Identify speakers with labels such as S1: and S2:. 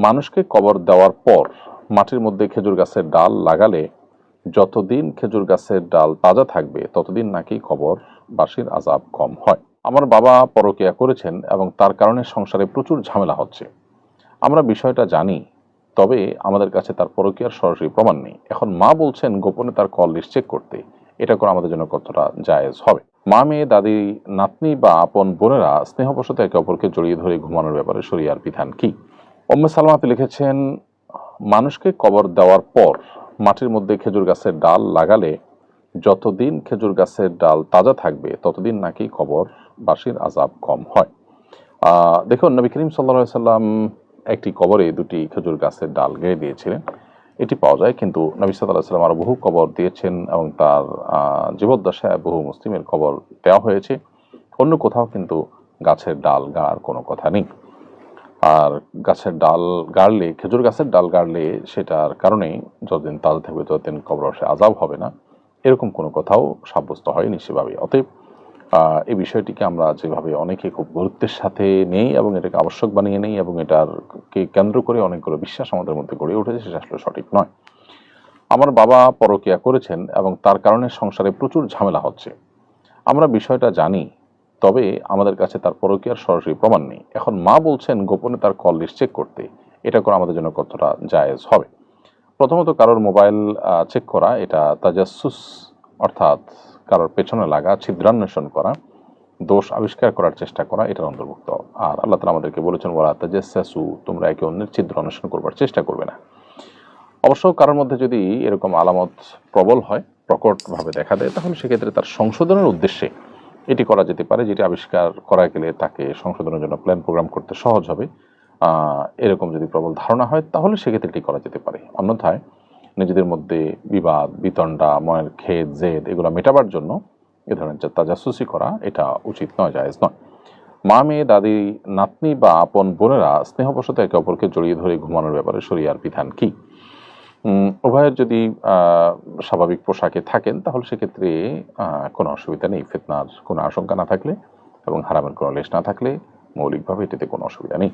S1: মানুষকে কবর দেওয়ার পর মাটির মধ্যে খেজুর গাছের ডাল লাগালে যতদিন খেজুর গাছের ডাল তাজা থাকবে ততদিন নাকি কবরবাসীর আযাব কম হয়। আমার বাবা পরকীয়া করেছেন এবং তার কারণে সংসারে প্রচুর ঝামেলা হচ্ছে। আমরা বিষয়টা জানি, তবে আমাদের কাছে তার পরকীয়ার সরাসরি প্রমাণ নেই। এখন মা বলছেন গোপনে তার কল লিস্ট চেক করতে। এটা করা আমাদের জন্য কতটা জায়েজ হবে? মা, মেয়ে, দাদি, নাতনি বা আপন বোনেরা স্নেহবশত একে অপরকে জড়িয়ে ধরে ঘুমানোর ব্যাপারে শরিয়ার বিধান কি? উম্মে সালমা আপনি লিখেছেন, মানুষকে কবর দেওয়ার পর মাটির মধ্যে খেজুর গাছের ডাল লাগালে যতদিন খেজুর গাছের ডাল তাজা থাকবে ততদিন নাকি কবরবাসীর আযাব কম হয়। দেখুন, নবী করিম সাল্লাল্লাহু আলাইহি সাল্লাম একটি কবরে দুটি খেজুর গাছের ডাল গেড়ে দিয়েছিলেন, এটি পাওয়া যায়। কিন্তু নবী সাল্লাল্লাহু আলাইহি সাল্লাম আরো বহু কবর দিয়েছেন এবং তার জীবদ্দশায় বহু মুসলিমের কবর দেওয়া হয়েছে। অন্য কোথাও কিন্তু গাছের ডাল গাড়ার কোনো কথা নেই। আর গাছের ডাল গাড়লে, খেজুর গাছের ডাল গাড়লে সেটার কারণে যতদিন তাজা থাকবে ততদিন কবরবাসে আযাব হবে না, এরকম কোনো কথাও সাব্যস্ত হয়নি সেভাবে। অতএব এই বিষয়টিকে আমরা যেভাবে অনেকে খুব গুরুত্বের সাথে নেই এবং এটাকে আবশ্যক বানিয়ে নেই এবং এটাকে কেন্দ্র করে অনেকগুলো বিশ্বাস আমাদের মধ্যে গড়ে উঠেছে, সেটা আসলে সঠিক নয়। আমার বাবা পরকীয়া করেছেন এবং তার কারণে সংসারে প্রচুর ঝামেলা হচ্ছে। আমরা বিষয়টা জানি, তবে আমাদের কাছে তার পরকীয়ার সরাসরি প্রমাণ নেই। এখন মা বলছেন গোপনে তার কল লিস্ট চেক করতে। এটা করা আমাদের জন্য কতটা জায়েজ হবে? প্রথমত, কারোর মোবাইল চেক করা এটা তাজাসসুস, অর্থাৎ কারোর পেছনে লাগা, ছিদ্রান্বেষণ করা, দোষ আবিষ্কার করার চেষ্টা করা, এটার অন্তর্ভুক্ত। আর আল্লাহ তাআলা আমাদেরকে বলেছেন, ওয়ালা তাজাসসু, তোমরা একে অন্যের ছিদ্র অন্বেষণ করবার চেষ্টা করবে না। অবশ্য কারোর মধ্যে যদি এরকম আলামত প্রবল হয়, প্রকটভাবে দেখা দেয়, তাহলে সেক্ষেত্রে তার সংশোধনের উদ্দেশ্যে এটি করা যেতে পারে, যেটি আবিষ্কার করা গেলে তাকে সংশোধনের জন্য প্ল্যান প্রোগ্রাম করতে সহজ হবে। এরকম যদি প্রবল ধারণা হয় তাহলে সেক্ষেত্রে এটি করা যেতে পারে। অন্যথায় নিজেদের মধ্যে বিবাদ, বিতণ্ডা, মনের খেদ, জেদ এগুলো মেটাবার জন্য এ ধরনের তাজাসুসি করা এটা উচিত নয়, জায়েজ নয়। মা, মেয়ে, দাদি, নাতনি বা আপন বোনেরা স্নেহবশত একে অপরকে জড়িয়ে ধরে ঘুমানোর ব্যাপারে শরিয়ার বিধান কি? উভয়ের যদি স্বাভাবিক পোশাকে থাকেন তাহলে সেক্ষেত্রে কোনো অসুবিধা নেই। ফিতনার কোনো আশঙ্কা না থাকলে এবং হারামের কোনো লেশ না থাকলে মৌলিকভাবে এটাতে কোনো অসুবিধা নেই।